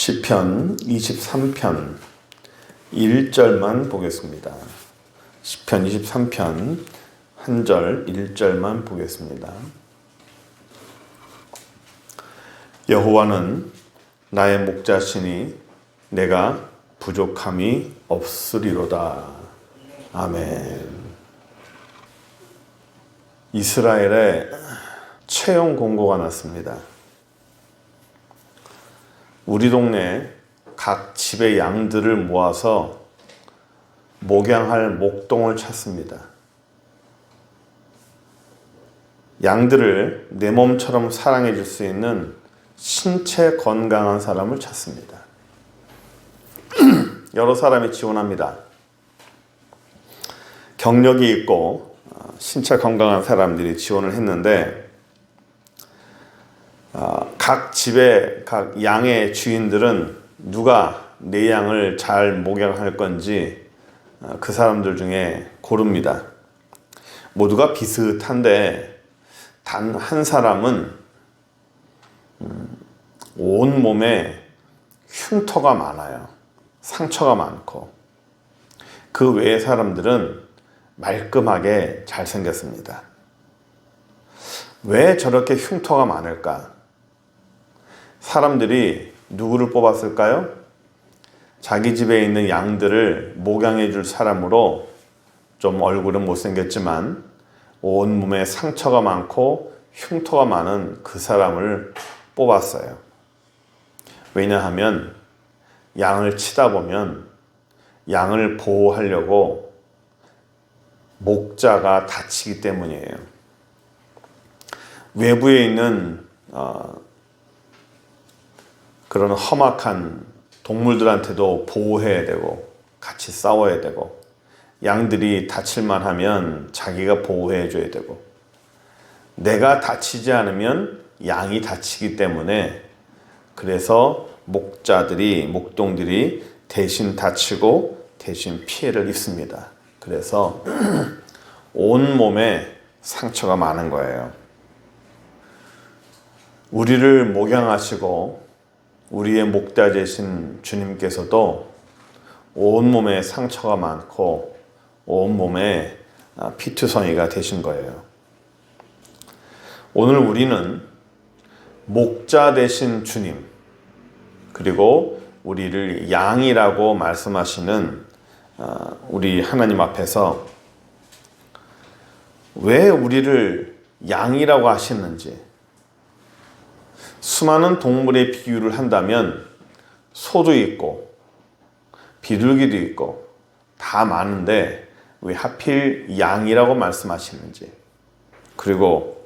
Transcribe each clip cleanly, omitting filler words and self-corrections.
시편 23편 1절만 보겠습니다. 시편 23편 1절 1절만 보겠습니다. 여호와는 나의 목자시니 내가 부족함이 없으리로다. 아멘. 이스라엘에 채용 공고가 났습니다. 우리 동네 각 집의 양들을 모아서 목양할 목동을 찾습니다. 양들을 내 몸처럼 사랑해 줄 수 있는 신체 건강한 사람을 찾습니다. 여러 사람이 지원합니다. 경력이 있고 신체 건강한 사람들이 지원을 했는데 각 집의 각 양의 주인들은 누가 내 양을 잘 목양할 건지 그 사람들 중에 고릅니다. 모두가 비슷한데 단 한 사람은 온 몸에 흉터가 많아요. 상처가 많고 그 외의 사람들은 말끔하게 잘생겼습니다. 왜 저렇게 흉터가 많을까? 사람들이 누구를 뽑았을까요? 자기 집에 있는 양들을 목양해 줄 사람으로 좀 얼굴은 못생겼지만 온몸에 상처가 많고 흉터가 많은 그 사람을 뽑았어요. 왜냐하면 양을 치다 보면 양을 보호하려고 목자가 다치기 때문이에요. 외부에 있는 그런 험악한 동물들한테도 보호해야 되고 같이 싸워야 되고 양들이 다칠만 하면 자기가 보호해 줘야 되고 내가 다치지 않으면 양이 다치기 때문에 그래서 목동들이 대신 다치고 대신 피해를 입습니다. 그래서 온몸에 상처가 많은 거예요. 우리를 목양하시고 우리의 목자 되신 주님께서도 온몸에 상처가 많고 온몸에 피투성이가 되신 거예요. 오늘 우리는 목자 되신 주님 그리고 우리를 양이라고 말씀하시는 우리 하나님 앞에서 왜 우리를 양이라고 하시는지 수많은 동물의 비유를 한다면 소도 있고 비둘기도 있고 다 많은데 왜 하필 양이라고 말씀하시는지 그리고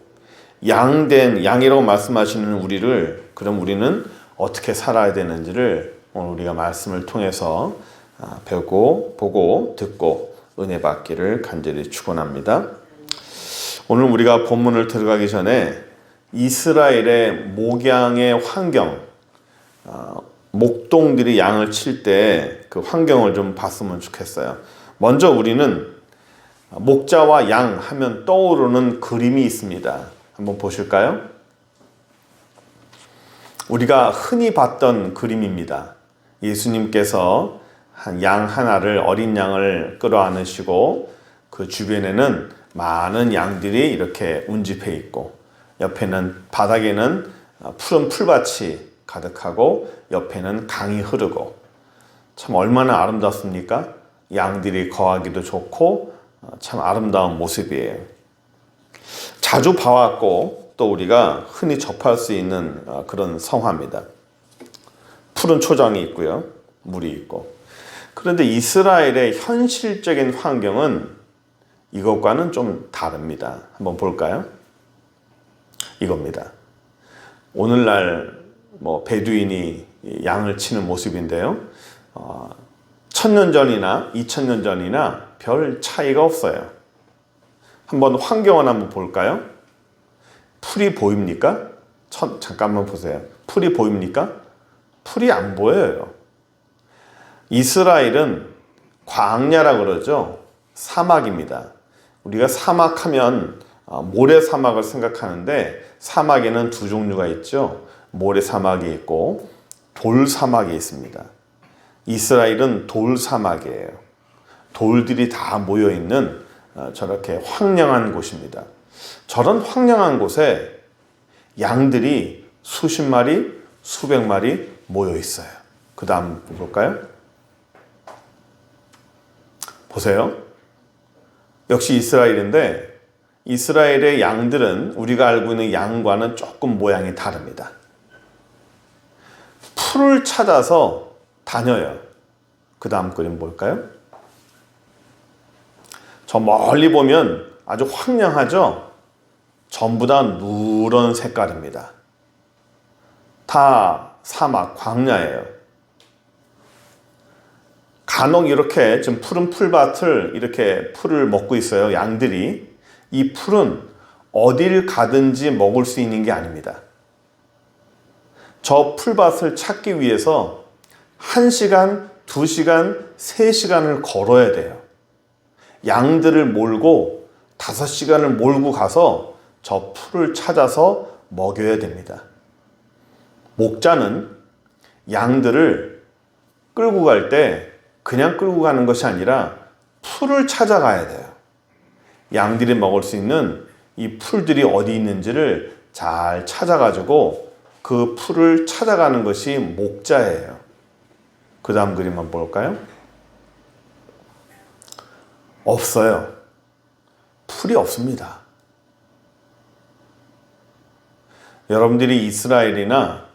양이라고 말씀하시는 우리를 그럼 우리는 어떻게 살아야 되는지를 오늘 우리가 말씀을 통해서 배우고 보고 듣고 은혜 받기를 간절히 축원합니다. 오늘 우리가 본문을 들어가기 전에 이스라엘의 목양의 환경, 목동들이 양을 칠 때 그 환경을 좀 봤으면 좋겠어요. 먼저 우리는 목자와 양 하면 떠오르는 그림이 있습니다. 한번 보실까요? 우리가 흔히 봤던 그림입니다. 예수님께서 양 하나를 어린 양을 끌어안으시고 그 주변에는 많은 양들이 이렇게 운집해 있고 옆에는 바닥에는 푸른 풀밭이 가득하고 옆에는 강이 흐르고 참 얼마나 아름답습니까? 양들이 거하기도 좋고 참 아름다운 모습이에요. 자주 봐왔고 또 우리가 흔히 접할 수 있는 그런 성화입니다. 푸른 초장이 있고요. 물이 있고. 그런데 이스라엘의 현실적인 환경은 이것과는 좀 다릅니다. 한번 볼까요? 이겁니다. 오늘날 베두인이 양을 치는 모습인데요. 1000년 전이나 2000년 전이나 별 차이가 없어요. 한번 환경을 한번 볼까요? 풀이 보입니까? 잠깐만 보세요. 풀이 보입니까? 풀이 안 보여요. 이스라엘은 광야라 그러죠. 사막입니다. 우리가 사막하면 모래사막을 생각하는데 사막에는 두 종류가 있죠. 모래사막이 있고 돌사막이 있습니다. 이스라엘은 돌사막이에요. 돌들이 다 모여있는 저렇게 황량한 곳입니다. 저런 황량한 곳에 양들이 수십 마리, 수백 마리 모여 있어요. 그 다음 볼까요? 보세요. 역시 이스라엘인데 이스라엘의 양들은 우리가 알고 있는 양과는 조금 모양이 다릅니다. 풀을 찾아서 다녀요. 그 다음 그림 볼까요? 저 멀리 보면 아주 황량하죠? 전부 다 누런 색깔입니다. 다 사막, 광야예요. 간혹 이렇게 지금 푸른 풀밭을 이렇게 풀을 먹고 있어요. 양들이. 이 풀은 어딜 가든지 먹을 수 있는 게 아닙니다. 저 풀밭을 찾기 위해서 1시간, 2시간, 3시간을 걸어야 돼요. 양들을 몰고 5시간을 몰고 가서 저 풀을 찾아서 먹여야 됩니다. 목자는 양들을 끌고 갈 때 그냥 끌고 가는 것이 아니라 풀을 찾아가야 돼요. 양들이 먹을 수 있는 이 풀들이 어디 있는지를 잘 찾아가지고 그 풀을 찾아가는 것이 목자예요. 그 다음 그림 한번 볼까요? 없어요. 풀이 없습니다. 여러분들이 이스라엘이나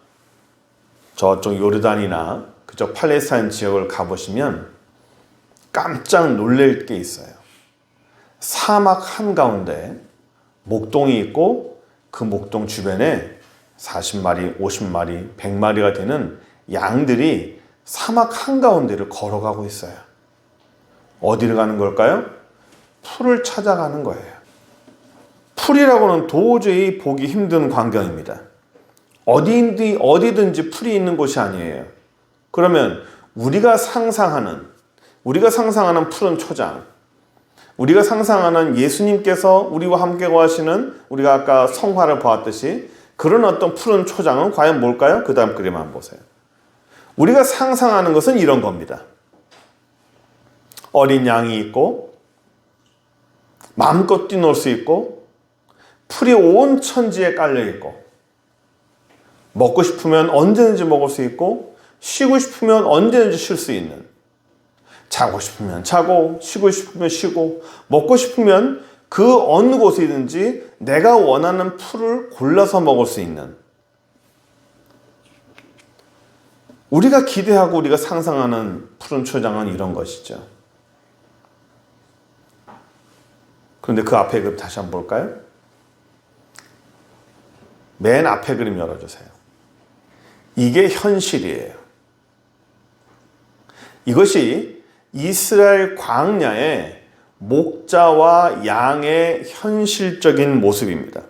저쪽 요르단이나 그쪽 팔레스타인 지역을 가보시면 깜짝 놀랄 게 있어요. 사막 한가운데 목동이 있고 그 목동 주변에 40마리, 50마리, 100마리가 되는 양들이 사막 한가운데를 걸어가고 있어요. 어디를 가는 걸까요? 풀을 찾아가는 거예요. 풀이라고는 도저히 보기 힘든 광경입니다. 어디든지 풀이 있는 곳이 아니에요. 그러면 우리가 상상하는 푸른 초장, 우리가 상상하는 예수님께서 우리와 함께 거하시는 우리가 아까 성화를 보았듯이 그런 어떤 푸른 초장은 과연 뭘까요? 그 다음 그림 한번 보세요. 우리가 상상하는 것은 이런 겁니다. 어린 양이 있고 마음껏 뛰놀 수 있고 풀이 온 천지에 깔려 있고 먹고 싶으면 언제든지 먹을 수 있고 쉬고 싶으면 언제든지 쉴 수 있는, 자고 싶으면 자고 쉬고 싶으면 쉬고 먹고 싶으면 그 어느 곳이든지 내가 원하는 풀을 골라서 먹을 수 있는, 우리가 기대하고 우리가 상상하는 푸른 초장은 이런 것이죠. 그런데 그 앞에 그림 다시 한번 볼까요? 맨 앞에 그림 열어주세요. 이게 현실이에요. 이것이 이스라엘 광야의 목자와 양의 현실적인 모습입니다.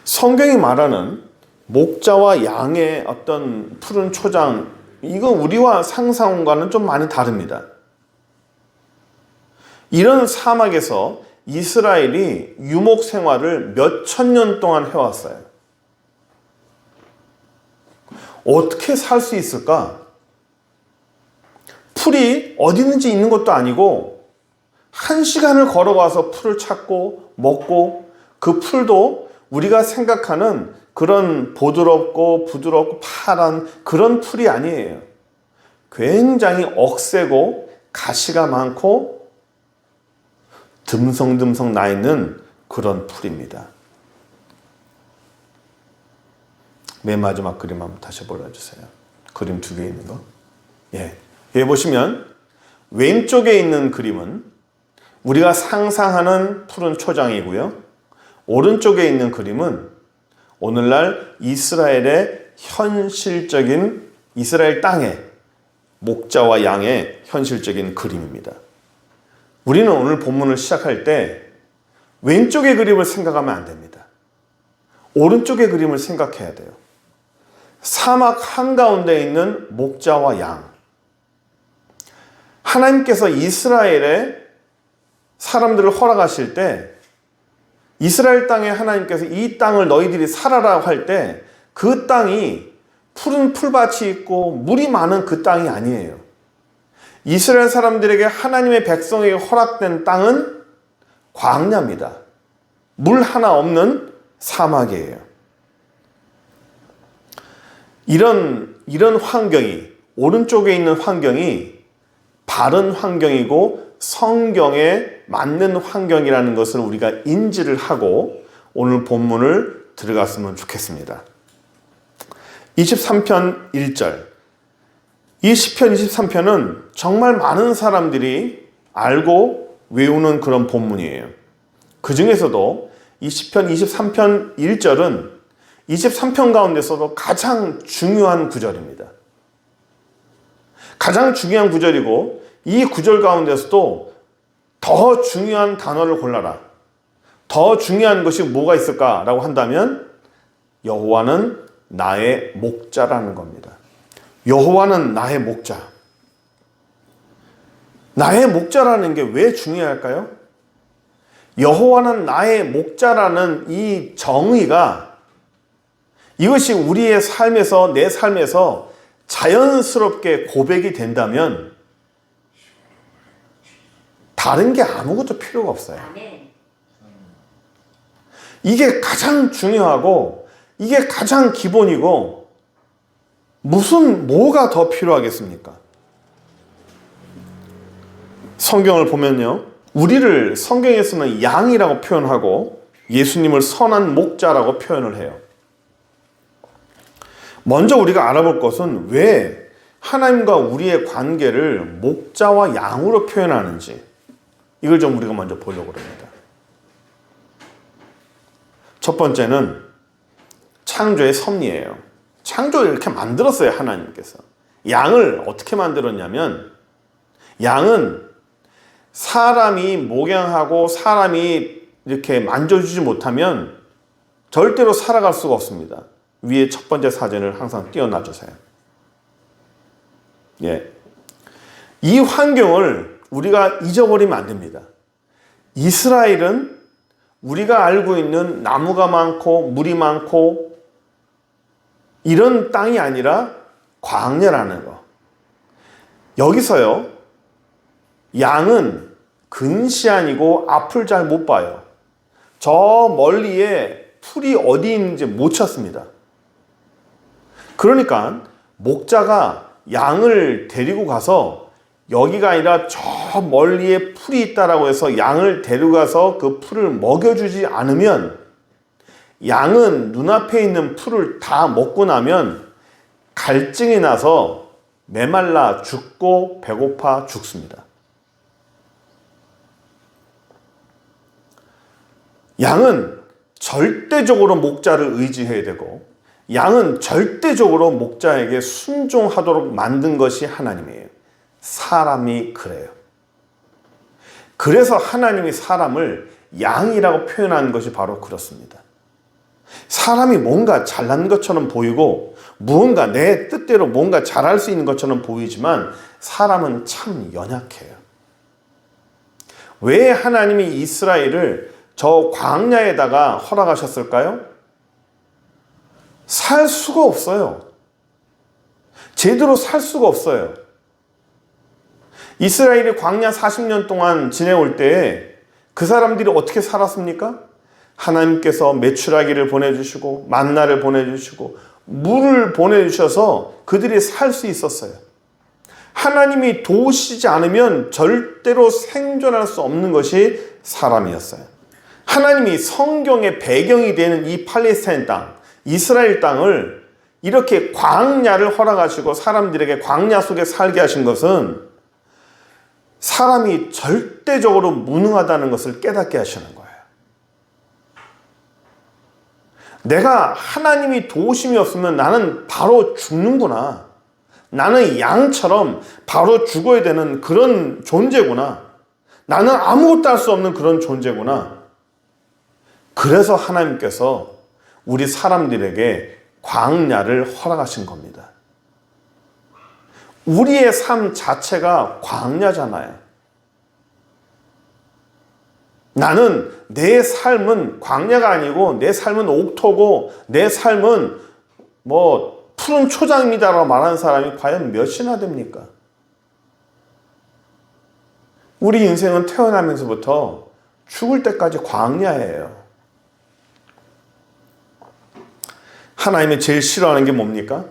성경이 말하는 목자와 양의 어떤 푸른 초장, 이건 우리와 상상과는 좀 많이 다릅니다. 이런 사막에서 이스라엘이 유목 생활을 몇 천 년 동안 해왔어요. 어떻게 살 수 있을까? 풀이 어디든지 있는 것도 아니고 1시간을 걸어가서 풀을 찾고 먹고, 그 풀도 우리가 생각하는 그런 보드럽고 부드럽고 파란 그런 풀이 아니에요. 굉장히 억세고 가시가 많고 듬성듬성 나 있는 그런 풀입니다. 맨 마지막 그림 한번 다시 보여주세요. 그림 2개 있는 거. 여기 보시면 왼쪽에 있는 그림은 우리가 상상하는 푸른 초장이고요. 오른쪽에 있는 그림은 오늘날 이스라엘의 현실적인, 이스라엘 땅의 목자와 양의 현실적인 그림입니다. 우리는 오늘 본문을 시작할 때 왼쪽의 그림을 생각하면 안 됩니다. 오른쪽의 그림을 생각해야 돼요. 사막 한가운데 있는 목자와 양. 하나님께서 이스라엘의 사람들을 허락하실 때, 이스라엘 땅에 하나님께서 이 땅을 너희들이 살아라 할 때 그 땅이 푸른 풀밭이 있고 물이 많은 그 땅이 아니에요. 이스라엘 사람들에게 하나님의 백성에게 허락된 땅은 광야입니다. 물 하나 없는 사막이에요. 이런 환경이, 오른쪽에 있는 환경이 바른 환경이고 성경에 맞는 환경이라는 것을 우리가 인지를 하고 오늘 본문을 들어갔으면 좋겠습니다. 23편 1절. 이 시편 23편은 정말 많은 사람들이 알고 외우는 그런 본문이에요. 그 중에서도 이 시편 23편 1절은 23편 가운데서도 가장 중요한 구절입니다. 가장 중요한 구절이고 이 구절 가운데서도 더 중요한 단어를 골라라. 더 중요한 것이 뭐가 있을까라고 한다면 여호와는 나의 목자라는 겁니다. 여호와는 나의 목자. 나의 목자라는 게 왜 중요할까요? 여호와는 나의 목자라는 이 정의가 이것이 우리의 삶에서 내 삶에서 자연스럽게 고백이 된다면 다른 게 아무것도 필요가 없어요. 이게 가장 중요하고 이게 가장 기본이고 뭐가 더 필요하겠습니까? 성경을 보면요. 우리를 성경에서는 양이라고 표현하고 예수님을 선한 목자라고 표현을 해요. 먼저 우리가 알아볼 것은 왜 하나님과 우리의 관계를 목자와 양으로 표현하는지 이걸 좀 우리가 먼저 보려고 합니다. 첫 번째는 창조의 섭리예요. 창조를 이렇게 만들었어요, 하나님께서. 양을 어떻게 만들었냐면 양은 사람이 목양하고 사람이 이렇게 만져주지 못하면 절대로 살아갈 수가 없습니다. 위에 첫 번째 사진을 항상 띄워놔주세요. 예. 이 환경을 우리가 잊어버리면 안 됩니다. 이스라엘은 우리가 알고 있는 나무가 많고 물이 많고 이런 땅이 아니라 광야라는 거. 여기서요, 양은 근시안이고 앞을 잘 못 봐요. 저 멀리에 풀이 어디 있는지 못 찾습니다. 그러니까 목자가 양을 데리고 가서 여기가 아니라 저 멀리에 풀이 있다라고 해서 양을 데려가서 그 풀을 먹여주지 않으면 양은 눈앞에 있는 풀을 다 먹고 나면 갈증이 나서 메말라 죽고 배고파 죽습니다. 양은 절대적으로 목자를 의지해야 되고 양은 절대적으로 목자에게 순종하도록 만든 것이 하나님이에요. 사람이 그래요. 그래서 하나님이 사람을 양이라고 표현하는 것이 바로 그렇습니다. 사람이 뭔가 잘난 것처럼 보이고 무언가 내 뜻대로 뭔가 잘할 수 있는 것처럼 보이지만 사람은 참 연약해요. 왜 하나님이 이스라엘을 저 광야에다가 허락하셨을까요? 살 수가 없어요. 제대로 살 수가 없어요. 이스라엘이 광야 40년 동안 지내올 때 그 사람들이 어떻게 살았습니까? 하나님께서 메추라기를 보내주시고 만나를 보내주시고 물을 보내주셔서 그들이 살 수 있었어요. 하나님이 도우시지 않으면 절대로 생존할 수 없는 것이 사람이었어요. 하나님이 성경의 배경이 되는 이 팔레스타인 땅, 이스라엘 땅을 이렇게 광야를 허락하시고 사람들에게 광야 속에 살게 하신 것은 사람이 절대적으로 무능하다는 것을 깨닫게 하시는 거예요. 내가 하나님이 도우심이 없으면 나는 바로 죽는구나. 나는 양처럼 바로 죽어야 되는 그런 존재구나. 나는 아무것도 할 수 없는 그런 존재구나. 그래서 하나님께서 우리 사람들에게 광야를 허락하신 겁니다. 우리의 삶 자체가 광야잖아요. 나는 내 삶은 광야가 아니고 내 삶은 옥토고 내 삶은 푸른 초장입니다라고 말하는 사람이 과연 몇이나 됩니까? 우리 인생은 태어나면서부터 죽을 때까지 광야예요. 하나님이 제일 싫어하는 게 뭡니까?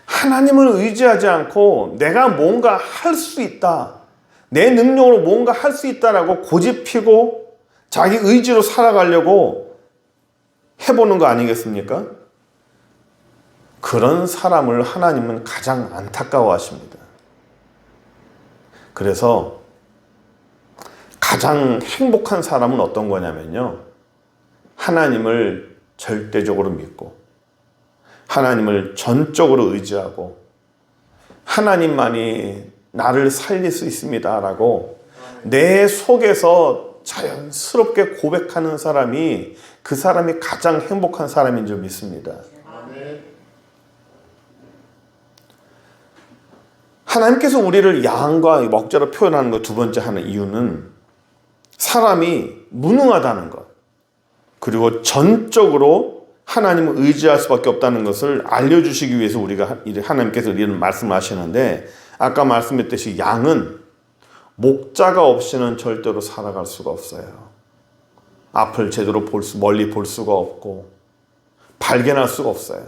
하나님을 의지하지 않고 내가 뭔가 할 수 있다, 내 능력으로 뭔가 할 수 있다라고 고집피고 자기 의지로 살아가려고 해보는 거 아니겠습니까? 그런 사람을 하나님은 가장 안타까워하십니다. 그래서 가장 행복한 사람은 어떤 거냐면요, 하나님을 절대적으로 믿고 하나님을 전적으로 의지하고 하나님만이 나를 살릴 수 있습니다 라고 내 속에서 자연스럽게 고백하는 사람이, 그 사람이 가장 행복한 사람인 줄 믿습니다. 하나님께서 우리를 양과 먹자로 표현하는 것 두 번째 하는 이유는 사람이 무능하다는 것, 그리고 전적으로 하나님을 의지할 수밖에 없다는 것을 알려주시기 위해서 하나님께서 이런 말씀을 하시는데, 아까 말씀했듯이 양은 목자가 없이는 절대로 살아갈 수가 없어요. 앞을 제대로 멀리 볼 수가 없고 발견할 수가 없어요.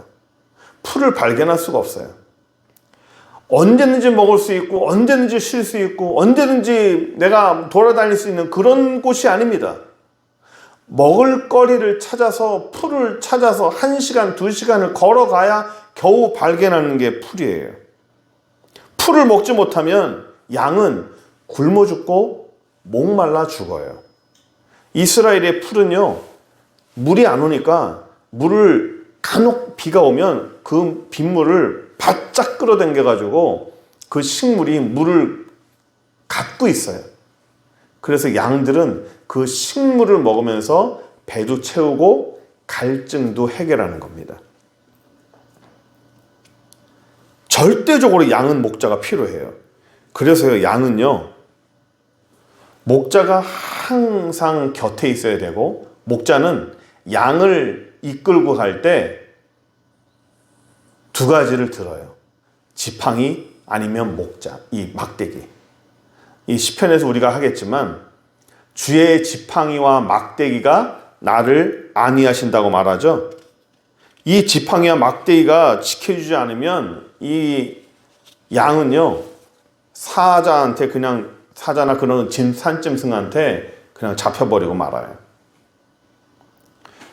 풀을 발견할 수가 없어요. 언제든지 먹을 수 있고 언제든지 쉴 수 있고 언제든지 내가 돌아다닐 수 있는 그런 곳이 아닙니다. 먹을 거리를 찾아서, 풀을 찾아서 1시간, 2시간을 걸어가야 겨우 발견하는 게 풀이에요. 풀을 먹지 못하면 양은 굶어 죽고 목말라 죽어요. 이스라엘의 풀은요, 물이 안 오니까 물을 간혹 비가 오면 그 빗물을 바짝 끌어당겨가지고 그 식물이 물을 갖고 있어요. 그래서 양들은 그 식물을 먹으면서 배도 채우고 갈증도 해결하는 겁니다. 절대적으로 양은 목자가 필요해요. 그래서요, 양은요, 목자가 항상 곁에 있어야 되고, 목자는 양을 이끌고 갈 때 두 가지를 들어요. 지팡이 아니면 목자, 이 막대기. 이 시편에서 우리가 하겠지만 주의 지팡이와 막대기가 나를 안위하신다고 말하죠. 이 지팡이와 막대기가 지켜주지 않으면 이 양은요, 사자한테 그냥, 사자나 그런 산짐승한테 그냥 잡혀버리고 말아요.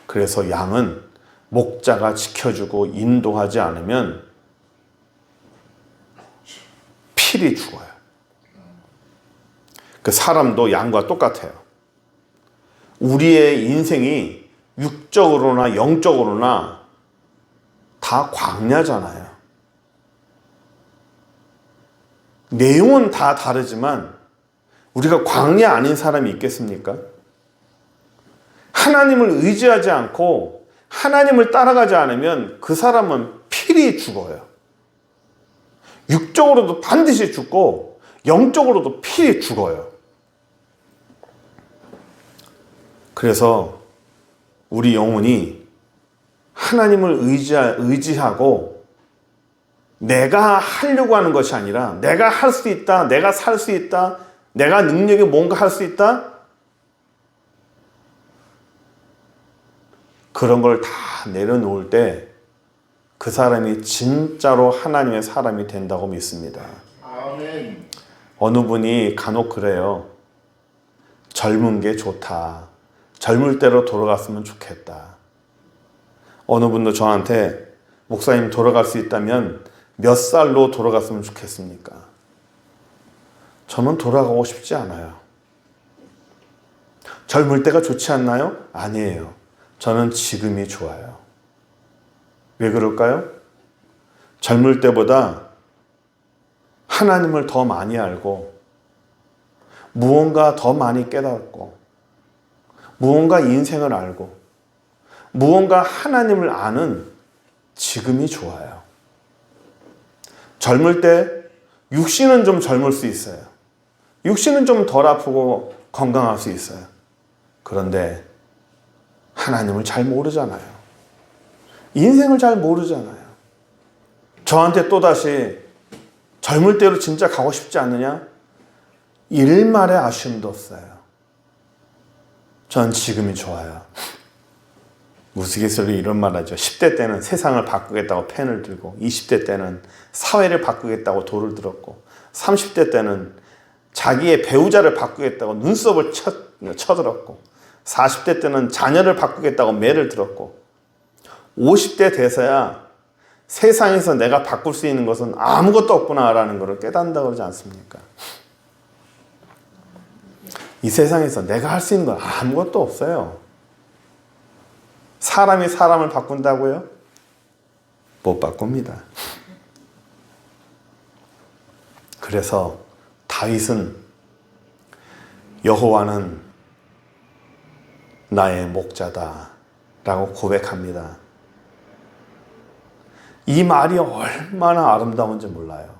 그래서 양은 목자가 지켜주고 인도하지 않으면 필히 죽어요. 그 사람도 양과 똑같아요. 우리의 인생이 육적으로나 영적으로나 다 광야잖아요. 내용은 다 다르지만 우리가 광야 아닌 사람이 있겠습니까? 하나님을 의지하지 않고 하나님을 따라가지 않으면 그 사람은 필히 죽어요. 육적으로도 반드시 죽고 영적으로도 필히 죽어요. 그래서 우리 영혼이 하나님을 의지하고 내가 하려고 하는 것이 아니라 내가 할 수 있다, 내가 살 수 있다, 내가 능력이 뭔가 할 수 있다, 그런 걸 다 내려놓을 때 그 사람이 진짜로 하나님의 사람이 된다고 믿습니다. 아멘. 어느 분이 간혹 그래요. 젊은 게 좋다. 젊을 때로 돌아갔으면 좋겠다. 어느 분도 저한테 목사님 돌아갈 수 있다면 몇 살로 돌아갔으면 좋겠습니까? 저는 돌아가고 싶지 않아요. 젊을 때가 좋지 않나요? 아니에요. 저는 지금이 좋아요. 왜 그럴까요? 젊을 때보다 하나님을 더 많이 알고 무언가 더 많이 깨닫고 무언가 인생을 알고 무언가 하나님을 아는 지금이 좋아요. 젊을 때 육신은 좀 젊을 수 있어요. 육신은 좀 덜 아프고 건강할 수 있어요. 그런데 하나님을 잘 모르잖아요. 인생을 잘 모르잖아요. 저한테 또다시 젊을 때로 진짜 가고 싶지 않느냐? 일말의 아쉬움도 없어요. 전 지금이 좋아요. 우스갯소리로 이런 말 하죠. 10대 때는 세상을 바꾸겠다고 펜을 들고, 20대 때는 사회를 바꾸겠다고 돌을 들었고, 30대 때는 자기의 배우자를 바꾸겠다고 눈썹을 쳐들었고, 40대 때는 자녀를 바꾸겠다고 매를 들었고, 50대 돼서야 세상에서 내가 바꿀 수 있는 것은 아무것도 없구나라는 것을 깨닫는다고 그러지 않습니까? 이 세상에서 내가 할 수 있는 건 아무것도 없어요. 사람이 사람을 바꾼다고요? 못 바꿉니다. 그래서 다윗은 여호와는 나의 목자다 라고 고백합니다. 이 말이 얼마나 아름다운지 몰라요.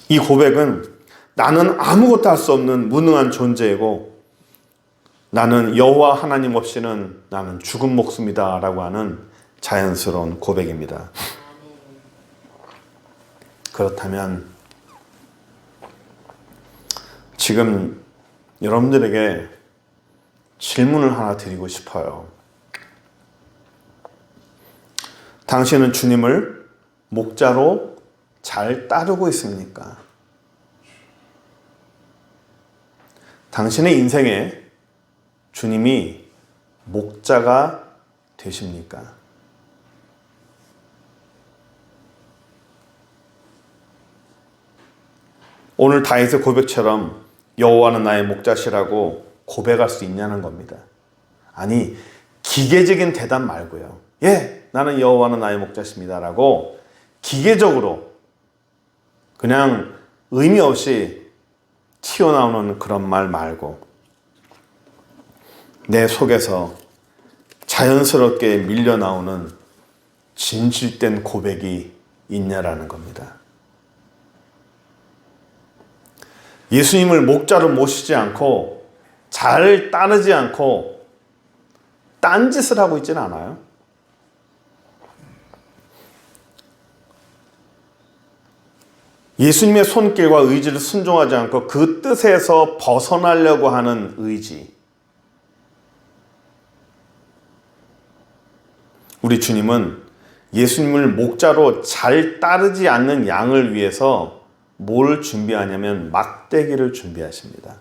이 고백은 나는 아무것도 할 수 없는 무능한 존재이고 나는 여호와 하나님 없이는 나는 죽은 목숨이다 라고 하는 자연스러운 고백입니다. 그렇다면 지금 여러분들에게 질문을 하나 드리고 싶어요. 당신은 주님을 목자로 잘 따르고 있습니까? 당신의 인생에 주님이 목자가 되십니까? 오늘 다윗의 고백처럼 여호와는 나의 목자시라고 고백할 수 있냐는 겁니다. 아니, 기계적인 대답 말고요. 예, 나는 여호와는 나의 목자십니다 라고 기계적으로 그냥 의미 없이 튀어나오는 그런 말 말고 내 속에서 자연스럽게 밀려나오는 진실된 고백이 있냐라는 겁니다. 예수님을 목자로 모시지 않고 잘 따르지 않고 딴짓을 하고 있지는 않아요. 예수님의 손길과 의지를 순종하지 않고 그 뜻에서 벗어나려고 하는 의지. 우리 주님은 예수님을 목자로 잘 따르지 않는 양을 위해서 뭘 준비하냐면 막대기를 준비하십니다.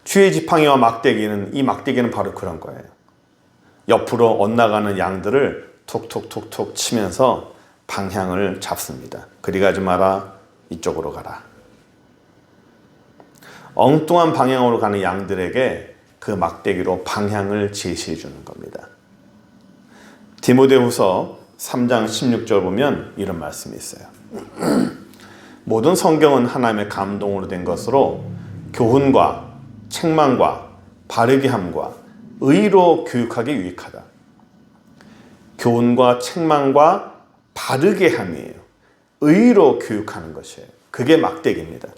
주의 지팡이와 막대기는, 이 막대기는 바로 그런 거예요. 옆으로 엇나가는 양들을 톡톡톡톡 치면서 방향을 잡습니다. 그리 가지 마라, 이쪽으로 가라. 엉뚱한 방향으로 가는 양들에게 그 막대기로 방향을 제시해 주는 겁니다. 디모데후서 3장 16절 보면 이런 말씀이 있어요. 모든 성경은 하나님의 감동으로 된 것으로 교훈과 책망과 바르게 함과 의로 교육하기 유익하다. 교훈과 책망과 바르게 함이에요. 의로 교육하는 것이에요. 그게 막대기입니다.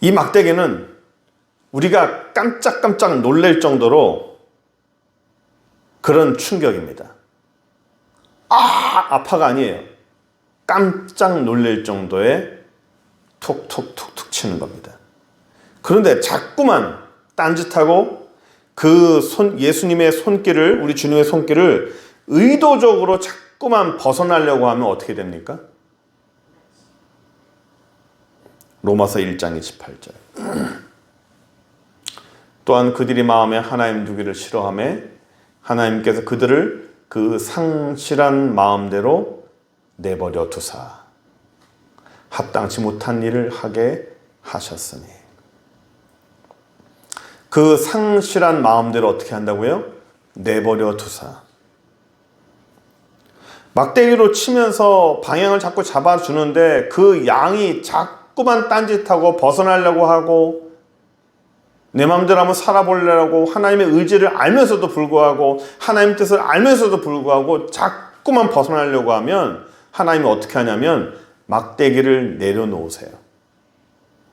이 막대기는 우리가 깜짝깜짝 놀랄 정도로 그런 충격입니다. 아파가 아니에요. 깜짝 놀랄 정도의 톡톡톡톡 치는 겁니다. 그런데 자꾸만 딴짓하고 예수님의 손길을, 우리 주님의 손길을 의도적으로 자꾸만 벗어나려고 하면 어떻게 됩니까? 로마서 1장 28절. 또한 그들이 마음에 하나님 두기를 싫어하며 하나님께서 그들을 그 상실한 마음대로 내버려 두사 합당치 못한 일을 하게 하셨으니. 그 상실한 마음대로 어떻게 한다고요? 내버려 두사. 막대기로 치면서 방향을 자꾸 잡아주는데 그 양이 자꾸만 딴짓하고 벗어나려고 하고 내 마음대로 한번 살아보려고 하나님의 의지를 알면서도 불구하고 하나님 뜻을 알면서도 불구하고 자꾸만 벗어나려고 하면 하나님이 어떻게 하냐면 막대기를 내려놓으세요.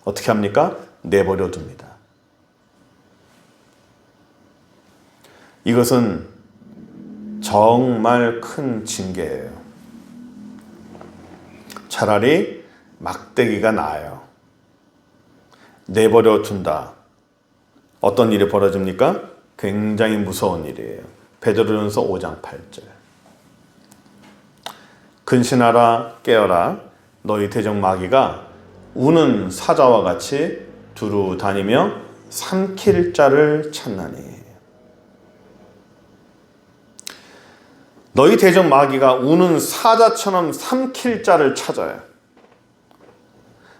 어떻게 합니까? 내버려 둡니다. 이것은 정말 큰 징계예요. 차라리 막대기가 나아요. 내버려 둔다. 어떤 일이 벌어집니까? 굉장히 무서운 일이에요. 베드로전서 5장 8절. 근신하라 깨어라 너희 대적 마귀가 우는 사자와 같이 두루 다니며 삼킬 자를 찾나니. 너희 대적 마귀가 우는 사자처럼 삼킬 자를 찾아요.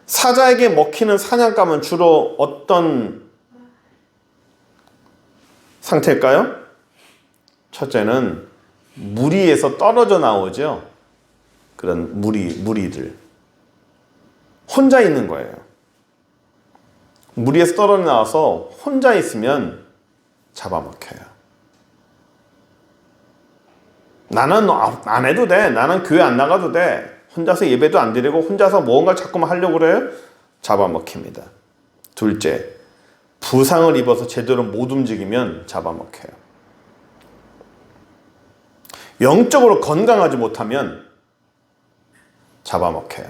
사자에게 먹히는 사냥감은 주로 어떤 상태일까요? 첫째는 무리에서 떨어져 나오죠. 그런 무리들. 혼자 있는 거예요. 무리에서 떨어져 나와서 혼자 있으면 잡아먹혀요. 나는 안 해도 돼. 나는 교회 안 나가도 돼. 혼자서 예배도 안 드리고 혼자서 무언가 자꾸만 하려고 그래요? 잡아먹힙니다. 둘째, 부상을 입어서 제대로 못 움직이면 잡아먹혀요. 영적으로 건강하지 못하면 잡아먹혀요.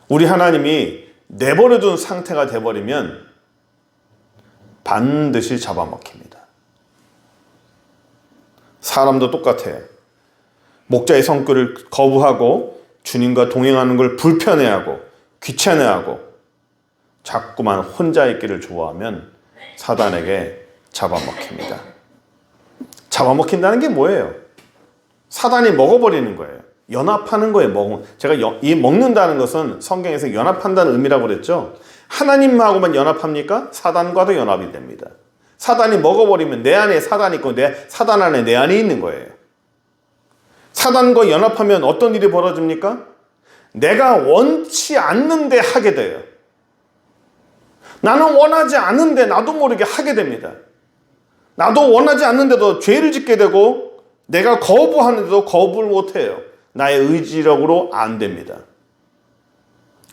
우리 하나님이 내버려둔 상태가 돼버리면 반드시 잡아먹힙니다. 사람도 똑같아요. 목자의 성격을 거부하고 주님과 동행하는 걸 불편해하고 귀찮아하고 자꾸만 혼자 있기를 좋아하면 사단에게 잡아먹힙니다. 잡아먹힌다는 게 뭐예요? 사단이 먹어버리는 거예요. 연합하는 거예요. 제가 이 먹는다는 것은 성경에서 연합한다는 의미라고 그랬죠. 하나님하고만 연합합니까? 사단과도 연합이 됩니다. 사단이 먹어버리면 내 안에 사단이 있고 사단 안에 내 안이 있는 거예요. 사단과 연합하면 어떤 일이 벌어집니까? 내가 원치 않는데 하게 돼요. 나는 원하지 않는데 나도 모르게 하게 됩니다. 나도 원하지 않는데도 죄를 짓게 되고 내가 거부하는데도 거부를 못해요. 나의 의지력으로 안 됩니다.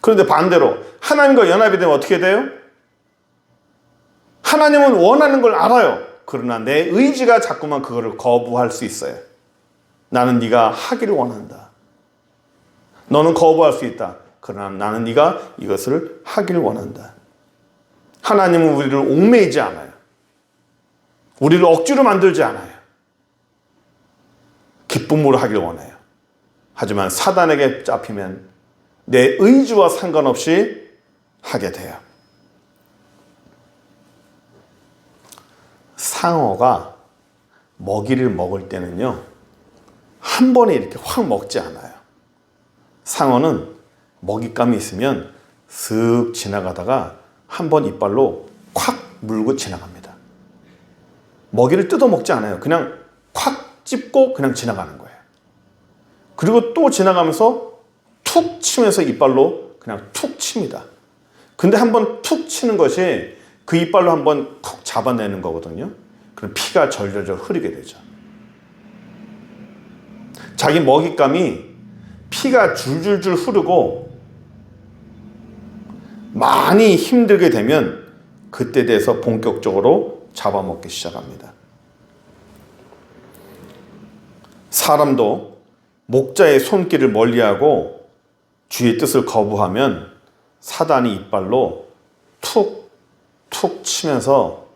그런데 반대로 하나님과 연합이 되면 어떻게 돼요? 하나님은 원하는 걸 알아요. 그러나 내 의지가 자꾸만 그거를 거부할 수 있어요. 나는 네가 하기를 원한다. 너는 거부할 수 있다. 그러나 나는 네가 이것을 하기를 원한다. 하나님은 우리를 옥매이지 않아요. 우리를 억지로 만들지 않아요. 기쁨으로 하기를 원해요. 하지만 사단에게 잡히면 내 의지와 상관없이 하게 돼요. 상어가 먹이를 먹을 때는요, 한 번에 이렇게 확 먹지 않아요. 상어는 먹잇감이 있으면 슥 지나가다가 한 번 이빨로 콱 물고 지나갑니다. 먹이를 뜯어 먹지 않아요. 그냥 콱 찝고 그냥 지나가는 거예요. 그리고 또 지나가면서 툭 치면서 이빨로 그냥 툭 칩니다. 근데 한 번 툭 치는 것이 그 이빨로 한 번 툭 잡아내는 거거든요. 그럼 피가 절절절 흐르게 되죠. 자기 먹잇감이 피가 줄줄줄 흐르고 많이 힘들게 되면 그때 돼서 본격적으로 잡아먹기 시작합니다. 사람도 목자의 손길을 멀리하고 주의 뜻을 거부하면 사단이 이빨로 툭툭 치면서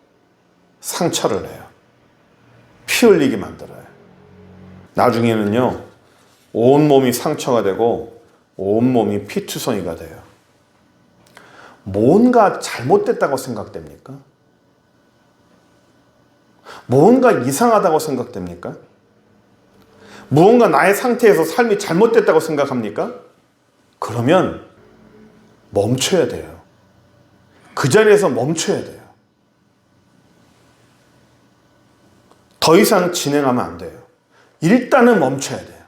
상처를 해요. 피 흘리게 만들어요. 나중에는요, 온몸이 상처가 되고 온몸이 피투성이가 돼요. 뭔가 잘못됐다고 생각됩니까? 뭔가 이상하다고 생각됩니까? 무언가 나의 상태에서 삶이 잘못됐다고 생각합니까? 그러면 멈춰야 돼요. 그 자리에서 멈춰야 돼요. 더 이상 진행하면 안 돼요. 일단은 멈춰야 돼요.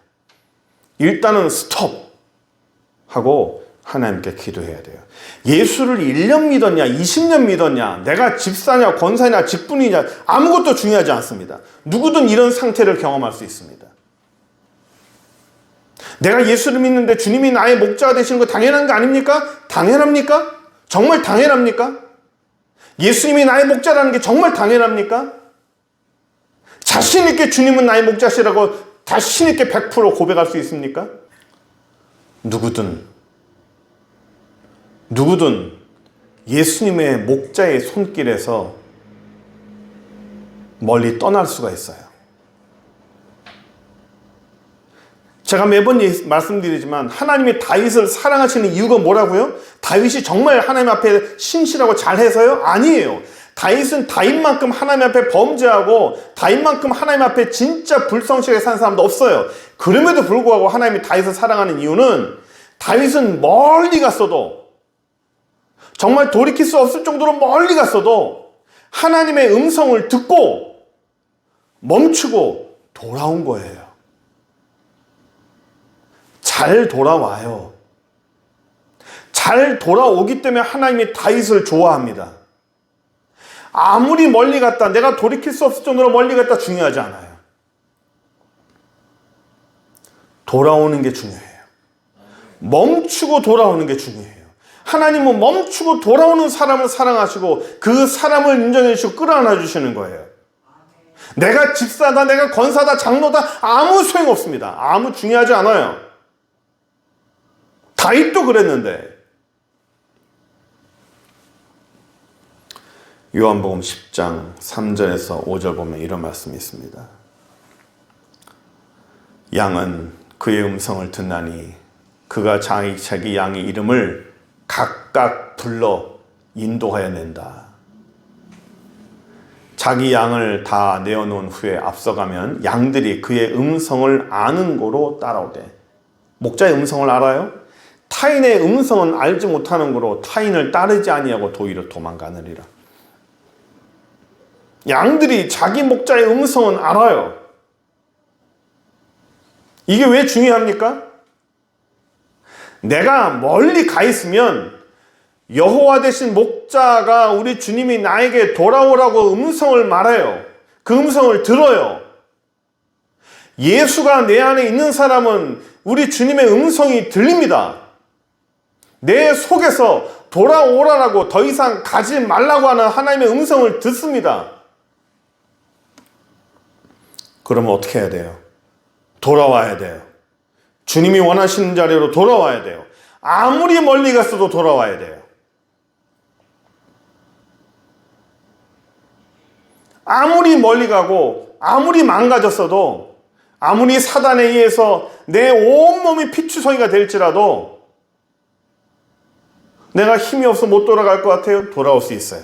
일단은 스톱 하고 하나님께 기도해야 돼요. 예수를 1년 믿었냐, 20년 믿었냐, 내가 집사냐, 권사냐, 직분이냐, 아무것도 중요하지 않습니다. 누구든 이런 상태를 경험할 수 있습니다. 내가 예수를 믿는데 주님이 나의 목자가 되시는 거 당연한 거 아닙니까? 당연합니까? 정말 당연합니까? 예수님이 나의 목자라는 게 정말 당연합니까? 자신 있게 주님은 나의 목자시라고 자신 있게 100% 고백할 수 있습니까? 누구든 예수님의 목자의 손길에서 멀리 떠날 수가 있어요. 제가 매번 말씀드리지만 하나님이 다윗을 사랑하시는 이유가 뭐라고요? 다윗이 정말 하나님 앞에 신실하고 잘해서요? 아니에요. 다윗은 다윗만큼 하나님 앞에 범죄하고 다윗만큼 하나님 앞에 진짜 불성실하게 산 사람도 없어요. 그럼에도 불구하고 하나님이 다윗을 사랑하는 이유는 다윗은 멀리 갔어도, 정말 돌이킬 수 없을 정도로 멀리 갔어도 하나님의 음성을 듣고 멈추고 돌아온 거예요. 잘 돌아와요. 잘 돌아오기 때문에 하나님이 다윗을 좋아합니다. 아무리 멀리 갔다, 내가 돌이킬 수 없을 정도로 멀리 갔다 중요하지 않아요. 돌아오는 게 중요해요. 멈추고 돌아오는 게 중요해요. 하나님은 멈추고 돌아오는 사람을 사랑하시고 그 사람을 인정해 주시고 끌어안아 주시는 거예요. 내가 집사다, 내가 권사다, 장로다, 아무 소용없습니다. 아무 중요하지 않아요. 다윗도 그랬는데. 요한복음 10장 3절에서 5절 보면 이런 말씀이 있습니다. 양은 그의 음성을 듣나니 그가 자기 양의 이름을 각각 불러 인도하여 낸다. 자기 양을 다 내어놓은 후에 앞서가면 양들이 그의 음성을 아는 고로 따라오되. 목자의 음성을 알아요? 타인의 음성은 알지 못하는 고로 타인을 따르지 아니하고 도리어 도망가느니라. 양들이 자기 목자의 음성은 알아요. 이게 왜 중요합니까? 내가 멀리 가 있으면 여호와 되신 목자가 우리 주님이 나에게 돌아오라고 음성을 말해요. 그 음성을 들어요. 예수가 내 안에 있는 사람은 우리 주님의 음성이 들립니다. 내 속에서 돌아오라고, 더 이상 가지 말라고 하는 하나님의 음성을 듣습니다. 그러면 어떻게 해야 돼요? 돌아와야 돼요. 주님이 원하시는 자리로 돌아와야 돼요. 아무리 멀리 갔어도 돌아와야 돼요. 아무리 멀리 가고 아무리 망가졌어도, 아무리 사단에 의해서 내 온몸이 피투성이가 될지라도 내가 힘이 없어 못 돌아갈 것 같아요? 돌아올 수 있어요.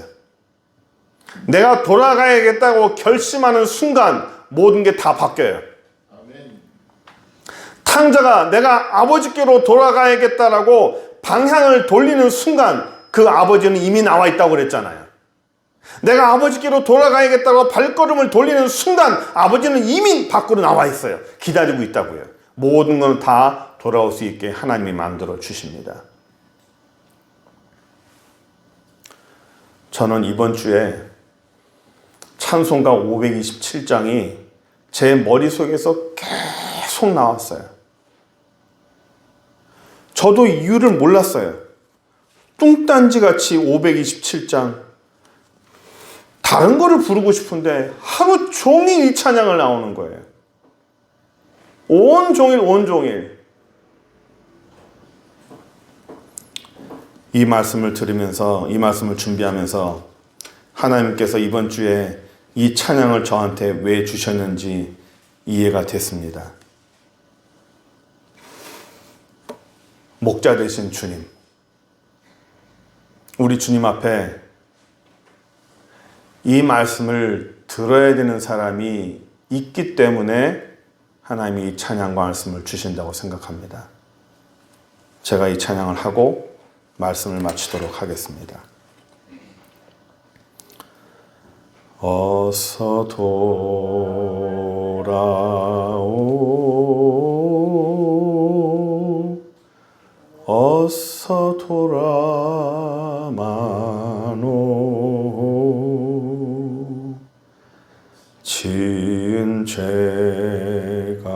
내가 돌아가야겠다고 결심하는 순간 모든 게 다 바뀌어요. 탕자가 내가 아버지께로 돌아가야겠다라고 방향을 돌리는 순간 그 아버지는 이미 나와 있다고 그랬잖아요. 내가 아버지께로 돌아가야겠다고 발걸음을 돌리는 순간 아버지는 이미 밖으로 나와 있어요. 기다리고 있다고요. 모든 건 다 돌아올 수 있게 하나님이 만들어 주십니다. 저는 이번 주에 찬송가 527장이 제 머릿속에서 계속 나왔어요. 저도 이유를 몰랐어요. 뚱딴지같이 527장 다른 거를 부르고 싶은데 하루 종일 이 찬양을 나오는 거예요. 온종일. 이 말씀을 들으면서, 이 말씀을 준비하면서 하나님께서 이번 주에 이 찬양을 저한테 왜 주셨는지 이해가 됐습니다. 목자 되신 주님, 우리 주님 앞에 이 말씀을 들어야 되는 사람이 있기 때문에 하나님이 이 찬양과 말씀을 주신다고 생각합니다. 제가 이 찬양을 하고 말씀을 마치도록 하겠습니다. 어서 돌아오, 어서 돌아마노. 지은 죄가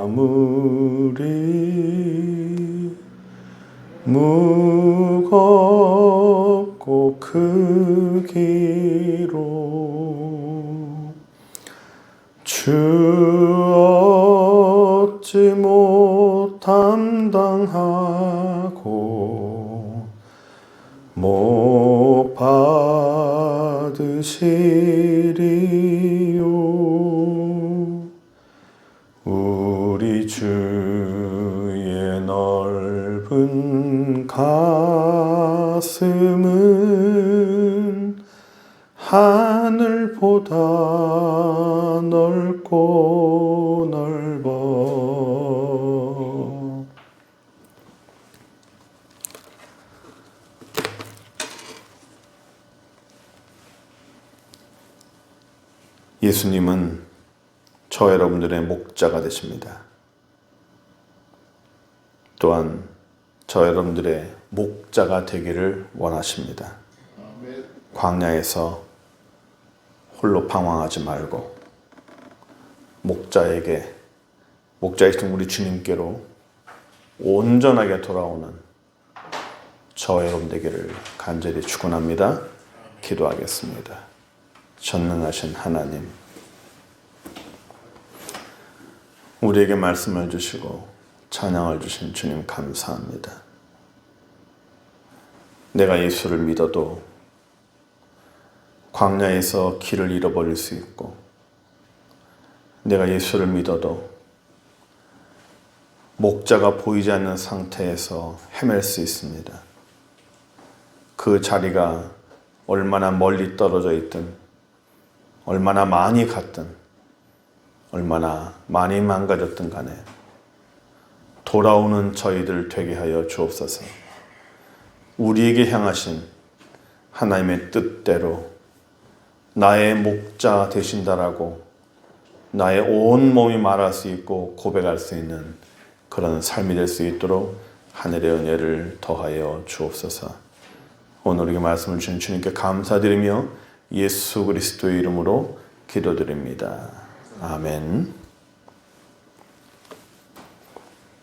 아무리 무겁고 큰 이르기로 주 얻지 못함 당하고 못 받으시리요. 우리 주의 넓은 가슴은 하늘보다 넓고 넓어. 예수님은 저 여러분들의 목자가 되십니다. 또한 저 여러분들의 목자가 되기를 원하십니다. 광야에서 홀로 방황하지 말고 목자이신 우리 주님께로 온전하게 돌아오는 저 여러분 되기를 간절히 축원합니다. 기도하겠습니다. 전능하신 하나님, 우리에게 말씀을 주시고 찬양을 주신 주님 감사합니다. 내가 예수를 믿어도 광야에서 길을 잃어버릴 수 있고, 내가 예수를 믿어도 목자가 보이지 않는 상태에서 헤맬 수 있습니다. 그 자리가 얼마나 멀리 떨어져 있든, 얼마나 많이 갔든, 얼마나 많이 망가졌든 간에 돌아오는 저희들 되게 하여 주옵소서. 우리에게 향하신 하나님의 뜻대로 나의 목자 되신다라고 나의 온 몸이 말할 수 있고 고백할 수 있는 그런 삶이 될 수 있도록 하늘의 은혜를 더하여 주옵소서. 오늘에게 말씀을 주신 주님께 감사드리며 예수 그리스도의 이름으로 기도드립니다. 아멘.